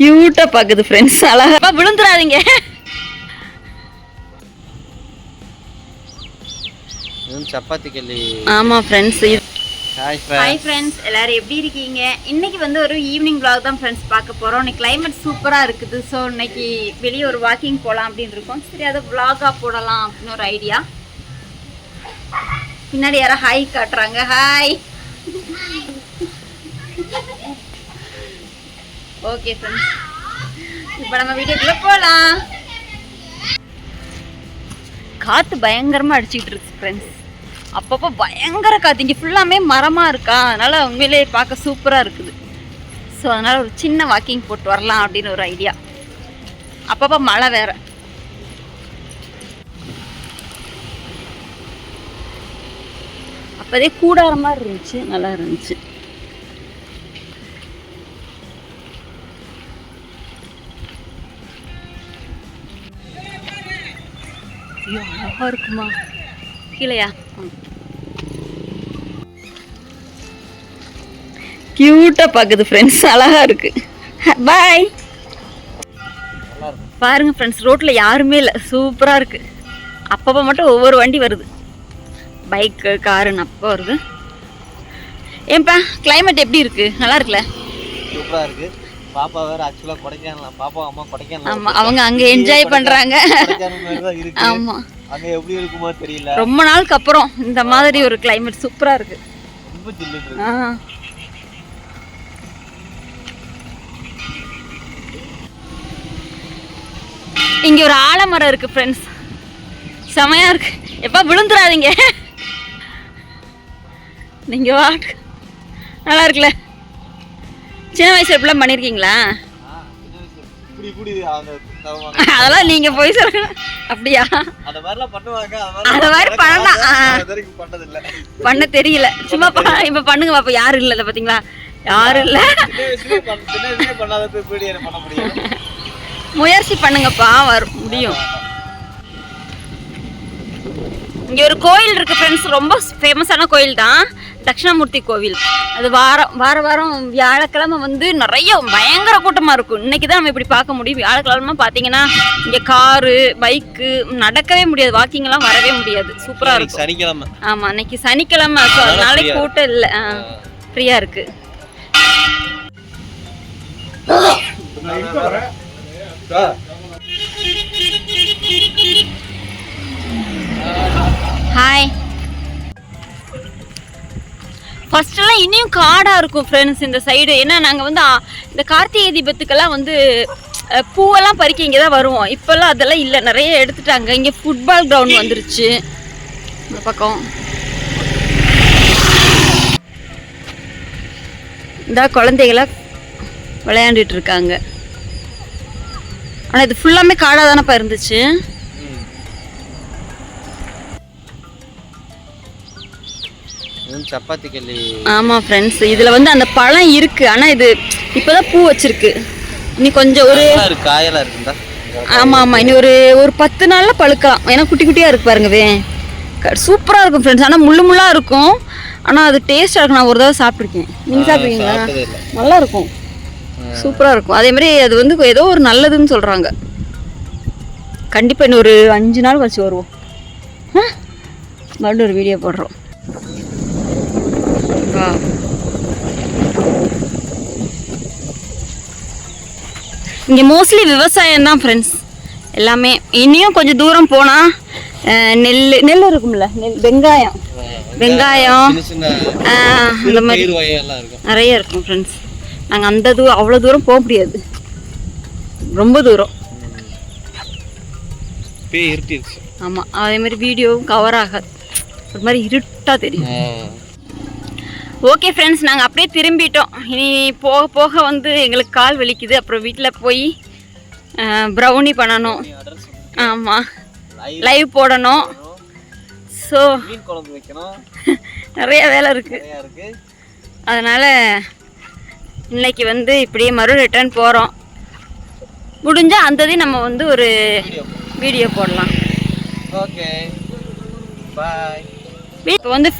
கியூட்டா பாக்குது ஃப்ரெண்ட்ஸ். அழகா விழுந்துடாதீங்க. சப்பாத்தி கல்லி. ஆமா ஃப்ரெண்ட்ஸ். ஹாய் ஃப்ரெண்ட்ஸ், எல்லாரும் எப்படி இருக்கீங்க? இன்னைக்கு வந்து ஒரு ஈவினிங் vlog தான் ஃப்ரெண்ட்ஸ் பார்க்க போறோம். இன்னைக்கு கிளைமேட் சூப்பரா இருக்குது. ஸோ இன்னைக்கு வெளியே ஒரு வாக்கிங் போகலாம் அப்படின்னு இருக்கோம். சரி, அதை vlog-ஆ போடலாம் அப்படின்னு ஒரு ஐடியா. பின்னாடி யாரோ ஹாய் காட்டுறாங்க. ஹாய். ஓகே ஃப்ரெண்ட்ஸ், இப்போ நம்ம வீடியோக்குள்ள போகலாம். காற்று பயங்கரமாக அடிச்சுக்கிட்டு இருக்கு ஃப்ரெண்ட்ஸ். அப்பப்போ பயங்கர காற்று. இங்கே ஃபுல்லாமே மரமாக இருக்கா, அதனால் உண்மையிலே பார்க்க சூப்பராக இருக்குது. ஸோ அதனால் ஒரு சின்ன வாக்கிங் போட்டு வரலாம் அப்படின்னு ஒரு ஐடியா. அப்பப்போ மழை வேறு. அப்போதே கூடார மாதிரி இருந்துச்சு, நல்லா இருந்துச்சு. ஐயோ, அழகா இருக்குமா கீழையா? கியூட்டா பாக்குது ஃப்ரெண்ட்ஸ். அழகா இருக்கு. பாய். பாருங்க ஃப்ரெண்ட்ஸ், ரோட்ல யாருமே இல்லை, சூப்பரா இருக்கு. அப்பப்போ மட்டும் ஒவ்வொரு வண்டி வருது, பைக்கு காருன்னு அப்போ வருது. ஏன்பா கிளைமேட் எப்படி இருக்கு? நல்லா இருக்குல்ல? சூப்பரா இருக்கு. பாப்பா வேற ஆக்சுவலா கொடைக்கானல். பாப்பா அம்மா கொடைக்கானல். ஆமா, அவங்க அங்க என்ஜாய் பண்றாங்க. ஆமா, அங்க எப்படி இருக்குமோ தெரியல. ரொம்ப நாளுக்கு அப்புறம் இந்த மாதிரி ஒரு கிளைமேட் சூப்பரா இருக்கு. ரொம்ப ஜில்லுன்னு இருக்கு. இங்க ஒரு ஆலமரம் இருக்கு ஃப்ரெண்ட்ஸ், செமையா இருக்கு. எப்பா விழுந்துடாதீங்க. நீங்க வா, நல்லா இருக்குல்ல? சின்ன வயசுல எப்படிலாம் பண்ணிருக்கீங்களா? அதெல்லாம் நீங்க போய் சொல்லுங்க. அப்படியா? அந்த மாதிரிலாம் பண்ணுவாங்க. அந்த மாதிரி பண்ண தெரியல. சும்மா இப்ப பண்ணுங்க பாப்பா. யாரும் இல்ல பாத்தீங்களா? யாரும் இல்ல. முயற்சி பண்ணுங்கப்பா, வரும் முடியும். இங்க ஒரு கோயில் இருக்கு ஃப்ரெண்ட்ஸ், ரொம்ப ஃபேமஸான கோயில் தான், தட்சிணாமூர்த்தி கோவில். அது வாரம் வியாழக்கிழமை வந்து நிறைய பயங்கர கூட்டமாக இருக்கும். இன்னைக்கு தான் நம்ம இப்படி பார்க்க முடியும். வியாழக்கிழமை பார்த்தீங்கன்னா இங்கே காரு பைக்கு நடக்கவே முடியாது, வாக்கிங்லாம் வரவே முடியாது. சூப்பராக இருக்கும். சனிக்கிழமை. ஆமாம், இன்னைக்கு சனிக்கிழமை, ஸோ அதனால கூட்டம் இல்லை, ஃப்ரீயாக இருக்கு. ஹாய். ஃபர்ஸ்ட்லாம் இன்னும் காடாக இருக்கும் ஃப்ரெண்ட்ஸ் இந்த சைடு. ஏன்னா நாங்கள் வந்து இந்த கார்த்திகை தீபத்துக்கெல்லாம் வந்து பூவெல்லாம் பறிக்க இங்கே தான் வருவோம். இப்போல்லாம் அதெல்லாம் இல்லை, நிறைய எடுத்துட்டாங்க. இங்கே ஃபுட்பால் கிரவுண்ட் வந்துருச்சு இந்த பக்கம். இந்த குழந்தைகளை விளையாண்டுட்டு இருக்காங்க. ஆனால் இது ஃபுல்லாமே காடாக தானேப்பா இருந்துச்சு. சப்பாத்தி கல்லி. ஆமா ஃப்ரெண்ட்ஸ், இதுல வந்து அந்த பழம் இருக்கு, ஆனா இது இப்பதான் பூ வச்சிருக்கு. இனி கொஞ்சம் ஒரு காயெல்லாம் இருக்குதா? ஆமா ஆமா, இனி ஒரு 10 நாள்ல பழுக்கலாம். ஏன்னா குட்டி குட்டியா இருக்கு பாருங்கவே, சூப்பரா இருக்கும் ஃப்ரெண்ட்ஸ். ஆனா முள்ளு முள்ளா இருக்கும், ஆனா அது டேஸ்டா இருக்கும். நான் ஒரு தடவை சாப்பிட்டுருக்கேன். நீங்க சாப்பிடுவீங்களா? நல்லா இருக்கும், சூப்பரா இருக்கும். அதே மாதிரி அது வந்து ஏதோ ஒரு நல்லதுன்னு சொல்றாங்க. கண்டிப்பா இன்னும் ஒரு 5 நாள் வச்சு வருவோம். மறுபடியும் ஒரு வீடியோ போடுறோம். இங்கே மோஸ்ட்லி விவசாயம் தான் ஃப்ரெண்ட்ஸ் எல்லாமே. இனியும் கொஞ்சம் தூரம் போனால் நெல் இருக்கும்ல, வெங்காயம் அந்த மாதிரி நிறைய இருக்கும் ஃப்ரெண்ட்ஸ். நாங்கள் அந்த அவ்வளோ தூரம் போக முடியாது, ரொம்ப தூரம். ஆமாம், அதே மாதிரி வீடியோவும் கவர் ஆகாது, ஒரு மாதிரி இருட்டாக தெரியும். ஓகே ஃப்ரெண்ட்ஸ், நாங்கள் அப்படியே திரும்பிட்டோம். இனி போக போக வந்து எங்களுக்கு கால் வலிக்குது. அப்புறம் வீட்டில் போய் ப்ரௌனி பண்ணணும். ஆமாம், லைவ் போடணும். ஸோ நிறைய வேலை இருக்குது. அதனால் இன்னைக்கு வந்து இப்படியே மறுபடியும் ரிட்டர்ன் போகிறோம். முடிஞ்சால் அந்ததையும் நம்ம வந்து ஒரு வீடியோ போடலாம். ஓகே, பாய். இப்போ வந்து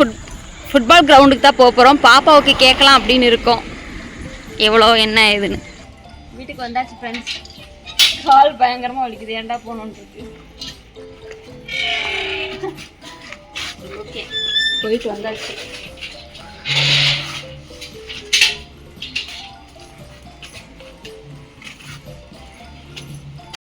ஃபுட்பால் கிரவுண்டுக்கு தான் போக போகிறோம். பாப்பாவுக்கு கேட்கலாம் அப்படின்னு இருக்கோம், எவ்வளோ என்ன ஏதுன்னு. வீட்டுக்கு வந்தாச்சு ஃப்ரெண்ட்ஸ். கால் பயங்கரமாக வலிக்குது, ஏன்டா போகணுன்னு இருக்கு. ஓகே, போயிட்டு வந்தாச்சு.